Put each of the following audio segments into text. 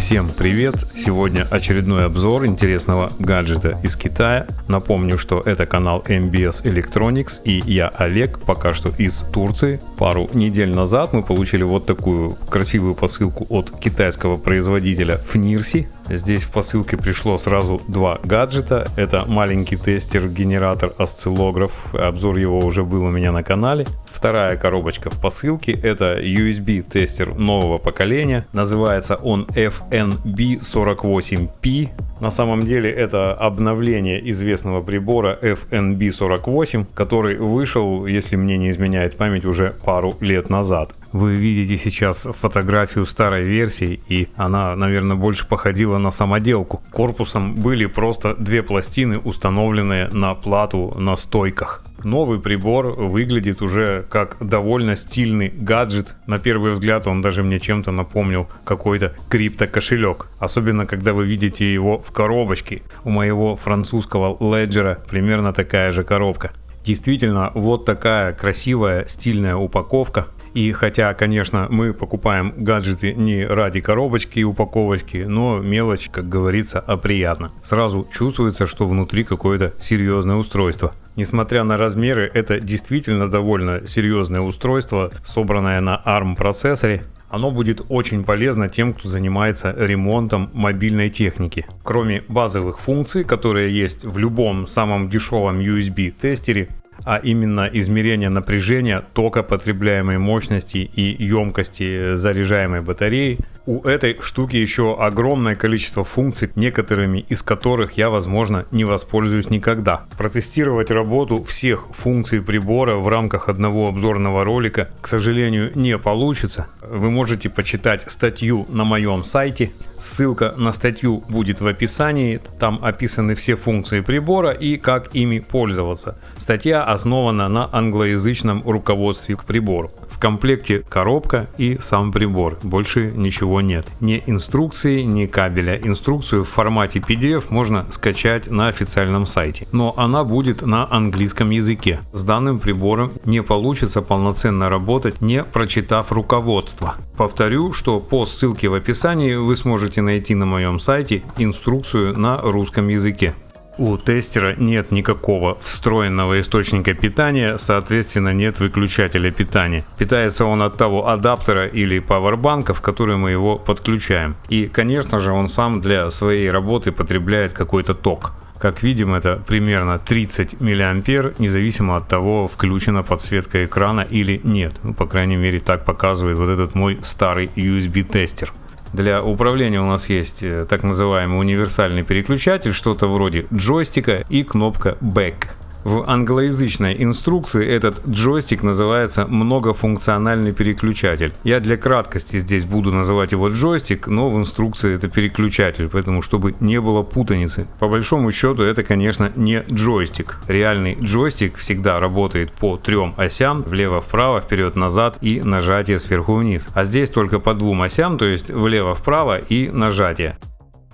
Всем привет! Сегодня очередной обзор интересного гаджета из Китая. Напомню, что это канал MBS Electronics и я Олег, пока что из Турции. Пару недель назад мы получили вот такую красивую посылку от китайского производителя Fnirsi. Здесь в посылке пришло сразу два гаджета. Это маленький тестер-генератор осциллограф. Обзор его уже был у меня на канале. Вторая коробочка в посылке — это USB-тестер нового поколения. Называется он FNB48P. На самом деле это обновление известного прибора FNB48, который вышел, если мне не изменяет память, уже пару лет назад. Вы видите сейчас фотографию старой версии, и она, наверное, больше походила на самоделку. Корпусом были просто две пластины, установленные на плату на стойках. Новый прибор выглядит уже как довольно стильный гаджет. На первый взгляд он даже мне чем-то напомнил какой-то криптокошелек. Особенно когда вы видите его в коробочке. У моего французского Ledger примерно такая же коробка. Действительно, вот такая красивая стильная упаковка. И хотя, конечно, мы покупаем гаджеты не ради коробочки и упаковочки, но мелочь, как говорится, а приятно. Сразу чувствуется, что внутри какое-то серьезное устройство. Несмотря на размеры, это действительно довольно серьезное устройство, собранное на ARM процессоре. Оно будет очень полезно тем, кто занимается ремонтом мобильной техники. Кроме базовых функций, которые есть в любом самом дешевом USB-тестере, а именно измерение напряжения, тока потребляемой мощности и емкости заряжаемой батареи, у этой штуки еще огромное количество функций, некоторыми из которых я, возможно, не воспользуюсь никогда. Протестировать работу всех функций прибора в рамках одного обзорного ролика, к сожалению, не получится. Вы можете почитать статью на моем сайте. Ссылка на статью будет в описании. Там описаны все функции прибора и как ими пользоваться. Статья основана на англоязычном руководстве к прибору. В комплекте коробка и сам прибор. Больше ничего нет. Ни инструкции, ни кабеля. Инструкцию в формате PDF можно скачать на официальном сайте. Но она будет на английском языке. С данным прибором не получится полноценно работать, не прочитав руководство. Повторю, что по ссылке в описании вы сможете найти на моем сайте инструкцию на русском языке. У тестера нет никакого встроенного источника питания, соответственно нет выключателя питания. Питается он от того адаптера или пауэрбанка, в который мы его подключаем. И, конечно же, он сам для своей работы потребляет какой-то ток. Как видим, это примерно 30 мА, независимо от того, включена подсветка экрана или нет. По крайней мере, так показывает вот этот мой старый USB-тестер. Для управления у нас есть так называемый универсальный переключатель, что-то вроде джойстика, и кнопка Back. В англоязычной инструкции этот джойстик называется многофункциональный переключатель. Я для краткости здесь буду называть его джойстик, но в инструкции это переключатель, поэтому чтобы не было путаницы. По большому счету это, конечно, не джойстик. Реальный джойстик всегда работает по трем осям: влево-вправо, вперед-назад и нажатие сверху-вниз. А здесь только по двум осям, то есть влево-вправо и нажатие.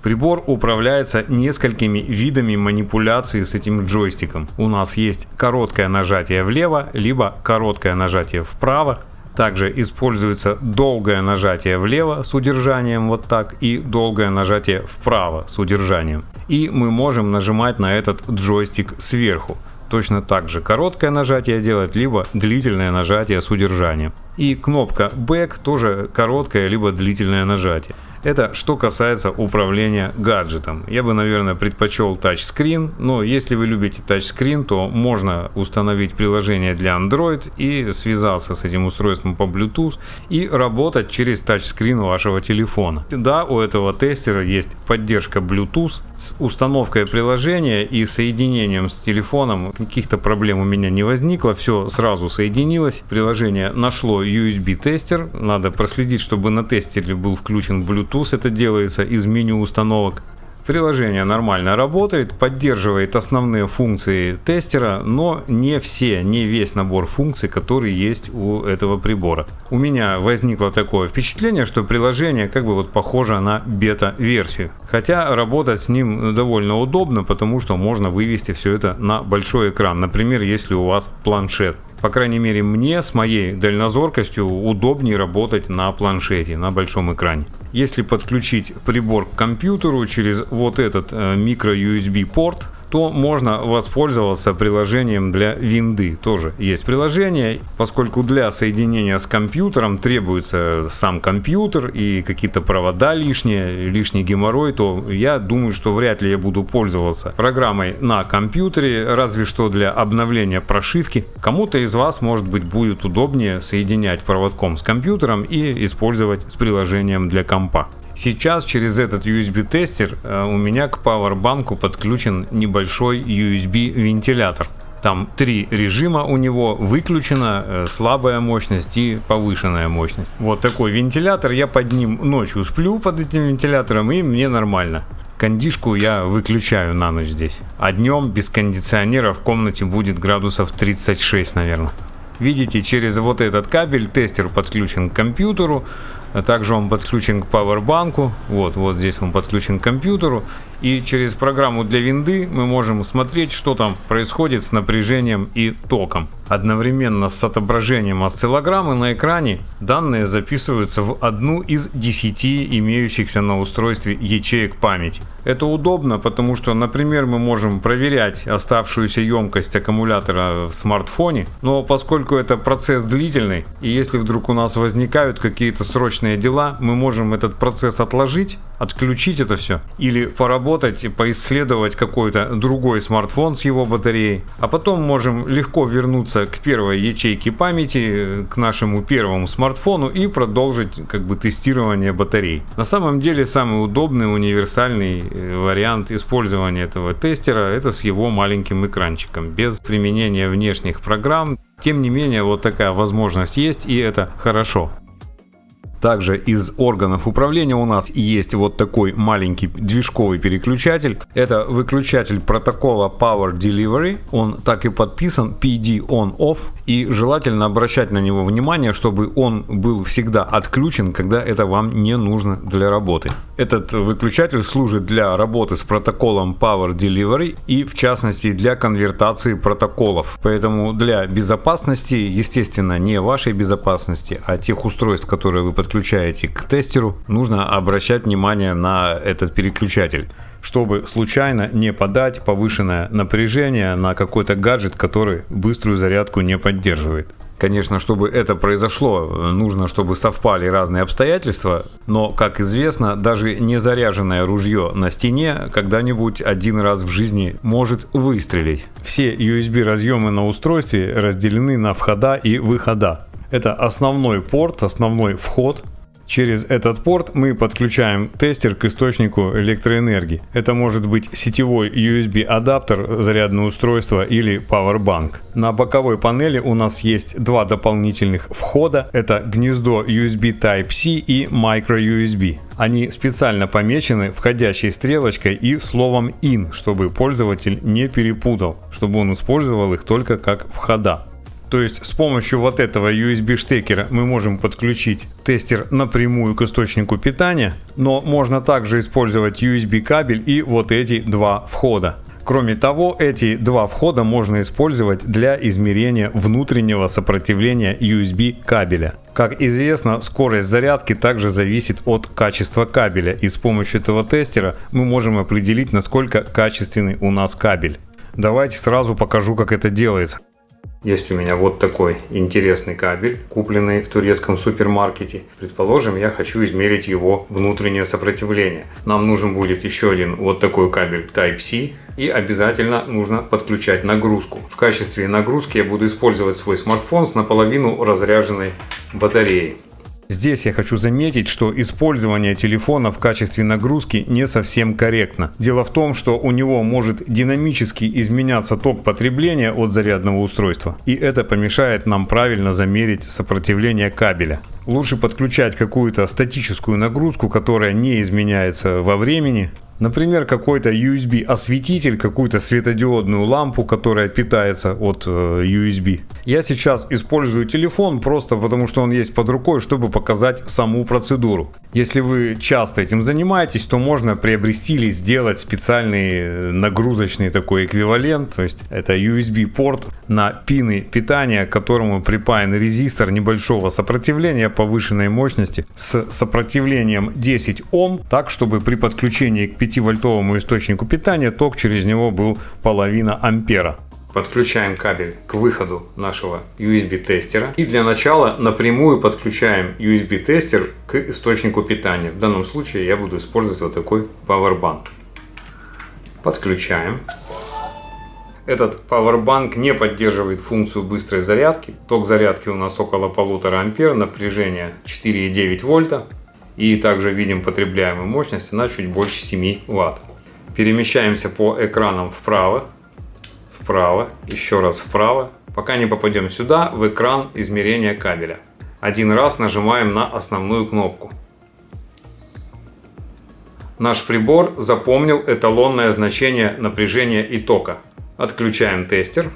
Прибор управляется несколькими видами манипуляции с этим джойстиком. У нас есть короткое нажатие влево, либо короткое нажатие вправо. Также используется долгое нажатие влево с удержанием вот так и долгое нажатие вправо с удержанием. И мы можем нажимать на этот джойстик сверху. Точно так же короткое нажатие делать, либо длительное нажатие с удержанием. И кнопка Back тоже короткое, либо длительное нажатие. Это что касается управления гаджетом. Я бы, наверное, предпочел тачскрин, но если вы любите тачскрин, то можно установить приложение для Android и связаться с этим устройством по Bluetooth и работать через тачскрин вашего телефона. Да, у этого тестера есть поддержка Bluetooth. С установкой приложения и соединением с телефоном каких-то проблем у меня не возникло, все сразу соединилось. Приложение нашло USB-тестер, надо проследить, чтобы на тестере был включен Bluetooth. Это делается из меню установок. Приложение нормально работает, поддерживает основные функции тестера, но не весь набор функций, которые есть у этого прибора. У меня возникло такое впечатление, что приложение как бы вот похоже на бета-версию. Хотя работать с ним довольно удобно, потому что можно вывести все это на большой экран, например, если у вас планшет. По крайней мере, мне с моей дальнозоркостью удобнее работать на планшете, на большом экране. Если подключить прибор к компьютеру через вот этот micro-USB порт, то можно воспользоваться приложением для винды. Тоже есть приложение, поскольку для соединения с компьютером требуется сам компьютер и какие-то провода лишний геморрой, то я думаю, что вряд ли я буду пользоваться программой на компьютере, разве что для обновления прошивки. Кому-то из вас, может быть, будет удобнее соединять проводком с компьютером и использовать с приложением для компа. Сейчас через этот USB-тестер у меня к пауэрбанку подключен небольшой USB-вентилятор. Там 3 режима у него: выключена, слабая мощность и повышенная мощность. Вот такой вентилятор, я под ним ночью сплю, под этим вентилятором, и мне нормально. Кондишку я выключаю на ночь здесь. А днем без кондиционера в комнате будет градусов 36, наверное. Видите, через вот этот кабель тестер подключен к компьютеру, также он подключен к пауэрбанку, вот здесь он подключен к компьютеру, и через программу для винды мы можем смотреть, что там происходит с напряжением и током. Одновременно с отображением осциллограммы на экране данные записываются в одну из 10 имеющихся на устройстве ячеек памяти. Это удобно, потому что, например, мы можем проверять оставшуюся емкость аккумулятора в смартфоне, но поскольку это процесс длительный, и если вдруг у нас возникают какие-то срочные дела, мы можем этот процесс отложить, отключить это все, или поработать, поисследовать какой-то другой смартфон с его батареей, а потом можем легко вернуться к первой ячейке памяти, к нашему первому смартфону и продолжить тестирование батарей. На самом деле самый удобный, универсальный вариант использования этого тестера — это с его маленьким экранчиком, без применения внешних программ. Тем не менее, вот такая возможность есть, и это хорошо. Также из органов управления у нас есть вот такой маленький движковый переключатель. Это выключатель протокола Power Delivery. Он так и подписан PD On-Off. И желательно обращать на него внимание, чтобы он был всегда отключен, когда это вам не нужно для работы. Этот выключатель служит для работы с протоколом Power Delivery и в частности для конвертации протоколов. Поэтому для безопасности, естественно, не вашей безопасности, а тех устройств, которые вы подключаете к тестеру, нужно обращать внимание на этот переключатель, чтобы случайно не подать повышенное напряжение на какой-то гаджет, который быструю зарядку не поддерживает. Конечно, чтобы это произошло, нужно, чтобы совпали разные обстоятельства, но, как известно, даже незаряженное ружье на стене когда-нибудь один раз в жизни может выстрелить. Все USB-разъемы на устройстве разделены на входа и выхода. Это основной порт, основной вход. Через этот порт мы подключаем тестер к источнику электроэнергии. Это может быть сетевой USB-адаптер, зарядное устройство или Powerbank. На боковой панели у нас есть два дополнительных входа. Это гнездо USB Type-C и micro-USB. Они специально помечены входящей стрелочкой и словом IN, чтобы пользователь не перепутал, чтобы он использовал их только как входа. То есть с помощью вот этого USB-штекера мы можем подключить тестер напрямую к источнику питания, но можно также использовать USB-кабель и вот эти два входа. Кроме того, эти два входа можно использовать для измерения внутреннего сопротивления USB-кабеля. Как известно, скорость зарядки также зависит от качества кабеля, и с помощью этого тестера мы можем определить, насколько качественный у нас кабель. Давайте сразу покажу, как это делается. Есть у меня вот такой интересный кабель, купленный в турецком супермаркете. Предположим, я хочу измерить его внутреннее сопротивление. Нам нужен будет еще один вот такой кабель Type-C. И обязательно нужно подключать нагрузку. В качестве нагрузки я буду использовать свой смартфон с наполовину разряженной батареей. Здесь я хочу заметить, что использование телефона в качестве нагрузки не совсем корректно. Дело в том, что у него может динамически изменяться ток потребления от зарядного устройства, и это помешает нам правильно замерить сопротивление кабеля. Лучше подключать какую-то статическую нагрузку, которая не изменяется во времени. Например, какой-то USB-осветитель, какую-то светодиодную лампу, которая питается от USB. Я сейчас использую телефон просто потому, что он есть под рукой, чтобы показать саму процедуру. Если вы часто этим занимаетесь, то можно приобрести или сделать специальный нагрузочный такой эквивалент. То есть это USB-порт на пины питания, к которому припаян резистор небольшого сопротивления повышенной мощности с сопротивлением 10 Ом, так чтобы при подключении к 5-вольтовому источнику питания ток через него был 0,5 ампера. Подключаем кабель к выходу нашего USB-тестера. И для начала напрямую подключаем USB-тестер к источнику питания. В данном случае я буду использовать вот такой Powerbank. Подключаем. Этот Powerbank не поддерживает функцию быстрой зарядки. Ток зарядки у нас около 1,5 ампер, напряжение 4,9 вольта. И также видим потребляемую мощность, она чуть больше 7 Вт. Перемещаемся по экранам вправо, еще раз вправо, пока не попадем сюда, в экран измерения кабеля. Один раз нажимаем на основную кнопку. Наш прибор запомнил эталонное значение напряжения и тока. Отключаем тестер.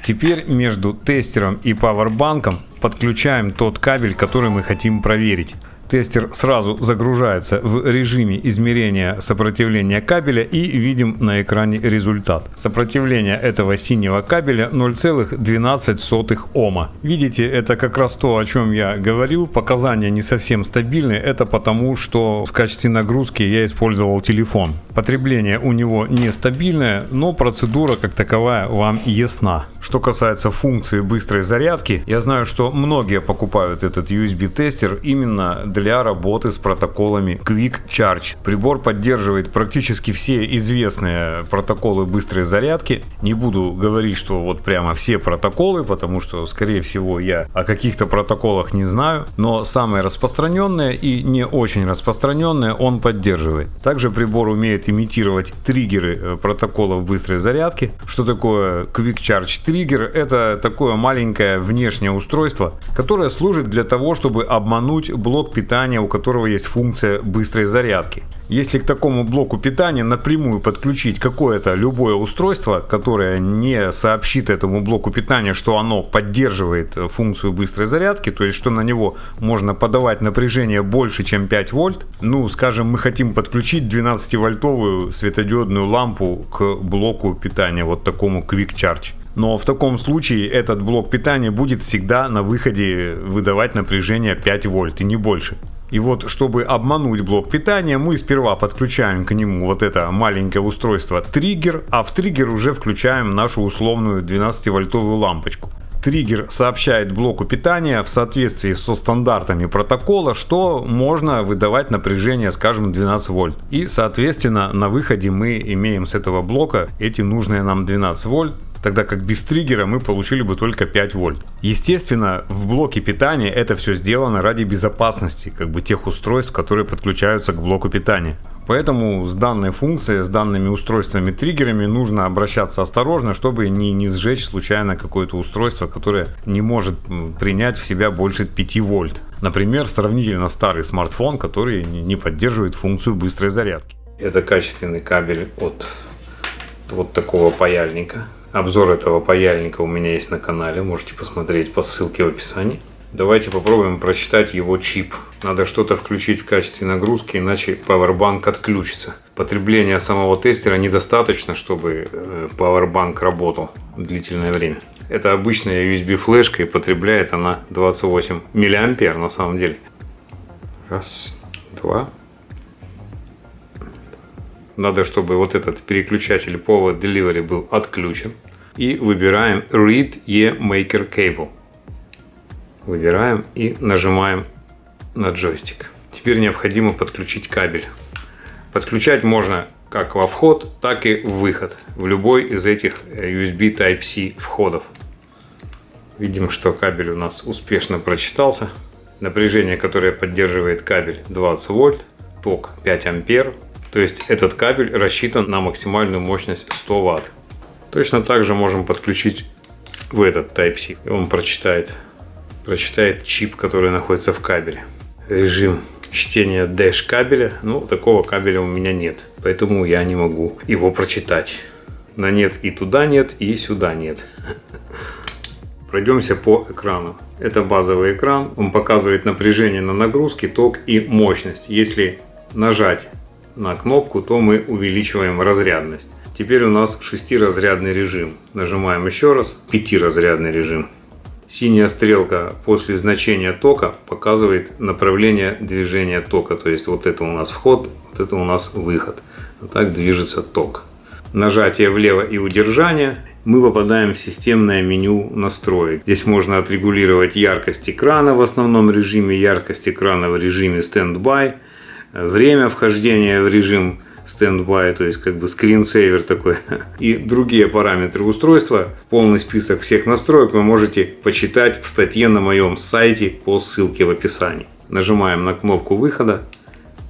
Теперь между тестером и пауэрбанком подключаем тот кабель, который мы хотим проверить. Тестер сразу загружается в режиме измерения сопротивления кабеля и видим на экране результат. Сопротивление этого синего кабеля 0,12 Ома. Видите, это как раз то, о чем я говорил. Показания не совсем стабильны. Это потому, что в качестве нагрузки я использовал телефон. Потребление у него нестабильное, но процедура как таковая вам ясна. Что касается функции быстрой зарядки, я знаю, что многие покупают этот USB-тестер именно для работы с протоколами Quick Charge. Прибор поддерживает практически все известные протоколы быстрой зарядки. Не буду говорить, что вот прямо все протоколы, потому что, скорее всего, я о каких-то протоколах не знаю, но самые распространенные и не очень распространенные он поддерживает. Также прибор умеет имитировать триггеры протоколов быстрой зарядки. Что такое Quick Charge триггер? Это такое маленькое внешнее устройство, которое служит для того, чтобы обмануть блок питания, у которого есть функция быстрой зарядки. Если к такому блоку питания напрямую подключить какое-то любое устройство, которое не сообщит этому блоку питания, что оно поддерживает функцию быстрой зарядки, то есть что на него можно подавать напряжение больше, чем 5 вольт, ну, скажем, мы хотим подключить 12-вольтовую светодиодную лампу к блоку питания, вот такому Quick Charge. Но в таком случае этот блок питания будет всегда на выходе выдавать напряжение 5 вольт и не больше. И вот, чтобы обмануть блок питания, мы сперва подключаем к нему вот это маленькое устройство триггер, а в триггер уже включаем нашу условную 12-вольтовую лампочку. Триггер сообщает блоку питания в соответствии со стандартами протокола, что можно выдавать напряжение, скажем, 12 вольт. И, соответственно, на выходе мы имеем с этого блока эти нужные нам 12 вольт, тогда как без триггера мы получили бы только 5 вольт. Естественно, в блоке питания это все сделано ради безопасности, тех устройств, которые подключаются к блоку питания. Поэтому с данной функцией, с данными устройствами-триггерами нужно обращаться осторожно, чтобы не сжечь случайно какое-то устройство, которое не может принять в себя больше 5 вольт. Например, сравнительно старый смартфон, который не поддерживает функцию быстрой зарядки. Это качественный кабель от вот такого паяльника. Обзор этого паяльника у меня есть на канале, можете посмотреть по ссылке в описании. Давайте попробуем прочитать его чип. Надо что-то включить в качестве нагрузки, иначе Powerbank отключится. Потребления самого тестера недостаточно, чтобы Powerbank работал длительное время. Это обычная USB-флешка, и потребляет она 28 мА на самом деле. Раз, два. Надо, чтобы вот этот переключатель Power Delivery был отключен. И выбираем Read eMaker Cable. Выбираем и нажимаем на джойстик. Теперь необходимо подключить кабель. Подключать можно как во вход, так и в выход. В любой из этих USB Type-C входов. Видим, что кабель у нас успешно прочитался. Напряжение, которое поддерживает кабель, 20 вольт. Ток 5 ампер. То есть этот кабель рассчитан на максимальную мощность 100 Вт. Точно так же можем подключить в этот Type-C. Он прочитает прочитает чип, который находится в кабеле. Режим чтения Dash кабеля. Ну, такого кабеля у меня нет, поэтому я не могу его прочитать. На нет и туда нет, и сюда нет. Пройдемся по экрану. Это базовый экран. Он показывает напряжение на нагрузке, ток и мощность. Если нажать на кнопку, то мы увеличиваем разрядность. Теперь у нас 6-разрядный режим. Нажимаем еще раз. 5-разрядный режим. Синяя стрелка после значения тока показывает направление движения тока. То есть вот это у нас вход, вот это у нас выход. Вот так движется ток. Нажатие влево и удержание. Мы попадаем в системное меню настроек. Здесь можно отрегулировать яркость экрана в основном режиме, яркость экрана в режиме стендбай, время вхождения в режим стендбай, то есть как бы скринсейвер такой, и другие параметры устройства. Полный список всех настроек вы можете почитать в статье на моем сайте по ссылке в описании. Нажимаем на кнопку выхода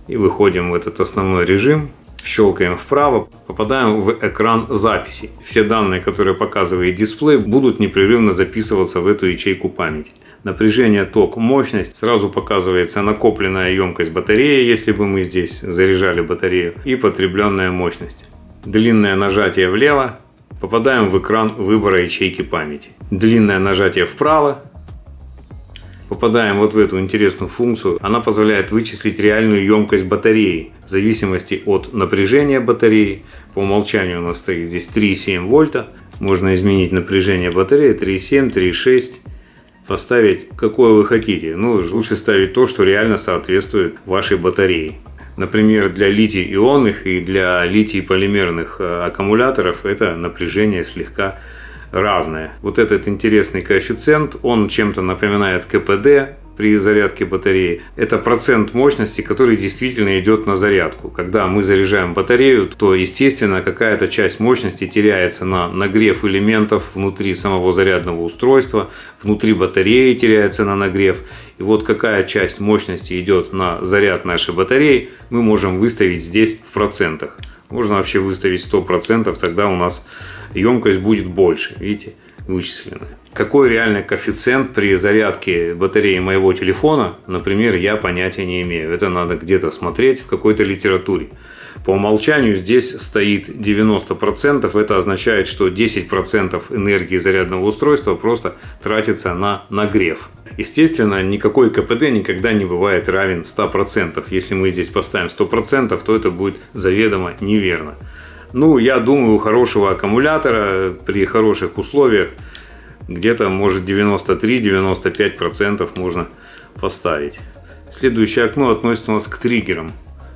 и выходим в этот основной режим. Щелкаем вправо, попадаем в экран записи. Все данные, которые показывает дисплей, будут непрерывно записываться в эту ячейку памяти. Напряжение, ток, мощность. Сразу показывается накопленная емкость батареи, если бы мы здесь заряжали батарею, и потребленная мощность. Длинное нажатие влево, попадаем в экран выбора ячейки памяти. Длинное нажатие вправо, попадаем вот в эту интересную функцию. Она позволяет вычислить реальную емкость батареи в зависимости от напряжения батареи. По умолчанию у нас стоит здесь 3,7 вольта. Можно изменить напряжение батареи 3,7, 3,6. Поставить какое вы хотите. Ну, лучше ставить то, что реально соответствует вашей батарее. Например, для литий-ионных и для литий-полимерных аккумуляторов это напряжение слегка разное. Вот этот интересный коэффициент, он чем-то напоминает КПД при зарядке батареи. Это процент мощности, который действительно идет на зарядку. Когда мы заряжаем батарею, то естественно какая-то часть мощности теряется на нагрев элементов внутри самого зарядного устройства, внутри батареи теряется на нагрев. И вот какая часть мощности идет на заряд нашей батареи, мы можем выставить здесь в процентах. Можно вообще выставить 100%, тогда у нас емкость будет больше, видите, вычисленная. Какой реальный коэффициент при зарядке батареи моего телефона, например, я понятия не имею. Это надо где-то смотреть в какой-то литературе. По умолчанию здесь стоит 90%. Это означает, что 10% энергии зарядного устройства просто тратится на нагрев. Естественно, никакой КПД никогда не бывает равен 100%. Если мы здесь поставим 100%, то это будет заведомо неверно. Ну, я думаю, у хорошего аккумулятора при хороших условиях где-то может 93-95% можно поставить. Следующее окно относится у нас к триггерам,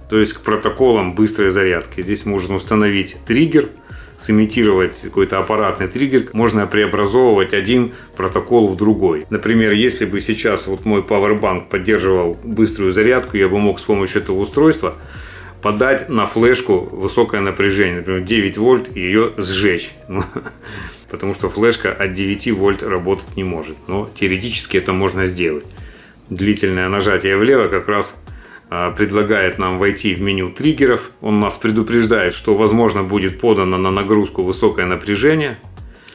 то есть к протоколам быстрой зарядки. Здесь можно установить триггер, сымитировать какой-то аппаратный триггер. Можно преобразовывать один протокол в другой. Например, если бы сейчас вот мой Powerbank поддерживал быструю зарядку, я бы мог с помощью этого устройства подать на флешку высокое напряжение, например, 9 вольт, и ее сжечь. Потому что флешка от 9 вольт работать не может. Но теоретически это можно сделать. Длительное нажатие влево как раз предлагает нам войти в меню триггеров. Он нас предупреждает, что возможно будет подано на нагрузку высокое напряжение.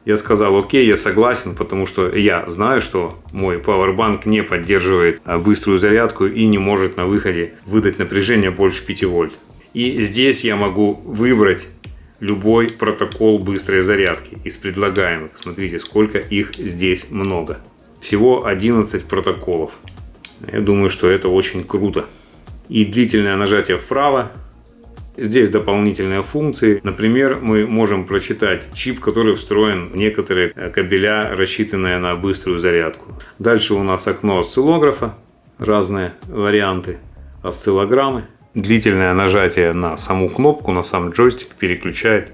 Я сказал окей, я согласен, потому что я знаю, что мой Powerbank не поддерживает быструю зарядку и не может на выходе выдать напряжение больше 5 вольт. И здесь я могу выбрать любой протокол быстрой зарядки из предлагаемых. Смотрите, сколько их здесь много. Всего 11 протоколов. Я думаю, что это очень круто. И длительное нажатие вправо. Здесь дополнительные функции. Например, мы можем прочитать чип, который встроен в некоторые кабеля, рассчитанные на быструю зарядку. Дальше у нас окно осциллографа. Разные варианты осциллограммы. Длительное нажатие на саму кнопку, на сам джойстик переключает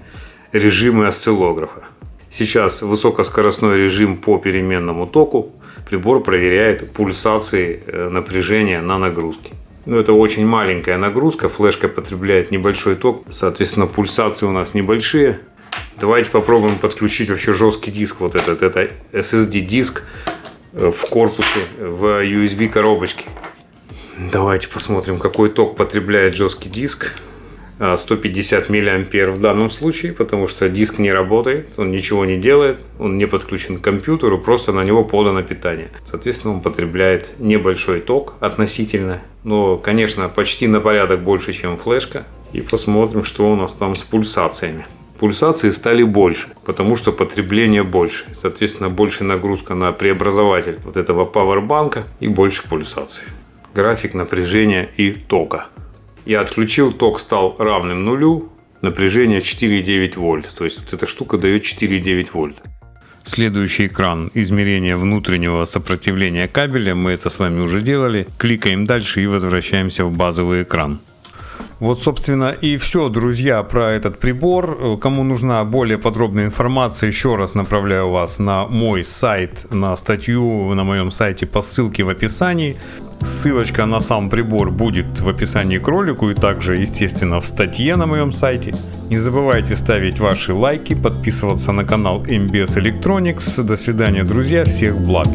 режимы осциллографа. Сейчас высокоскоростной режим по переменному току. Прибор проверяет пульсации напряжения на нагрузке. Но это очень маленькая нагрузка, флешка потребляет небольшой ток, соответственно пульсации у нас небольшие. Давайте попробуем подключить вообще жесткий диск, вот этот, это SSD диск в корпусе, в USB коробочке. Давайте посмотрим, какой ток потребляет жесткий диск. 150 мА в данном случае, потому что диск не работает, он ничего не делает, он не подключен к компьютеру, просто на него подано питание. Соответственно, он потребляет небольшой ток относительно, но, конечно, почти на порядок больше, чем флешка. И посмотрим, что у нас там с пульсациями. Пульсации стали больше, потому что потребление больше. Соответственно, больше нагрузка на преобразователь вот этого пауэрбанка и больше пульсаций. График напряжения и тока. Я отключил, ток стал равным нулю, напряжение 4,9 вольт. То есть вот эта штука дает 4,9 вольт. Следующий экран измерения внутреннего сопротивления кабеля. Мы это с вами уже делали. Кликаем дальше и возвращаемся в базовый экран. Вот, собственно, и все, друзья, про этот прибор. Кому нужна более подробная информация, еще раз направляю вас на мой сайт, на статью на моем сайте по ссылке в описании. Ссылочка на сам прибор будет в описании к ролику и также, естественно, в статье на моем сайте. Не забывайте ставить ваши лайки, подписываться на канал MBS Electronics. До свидания, друзья, всех благ!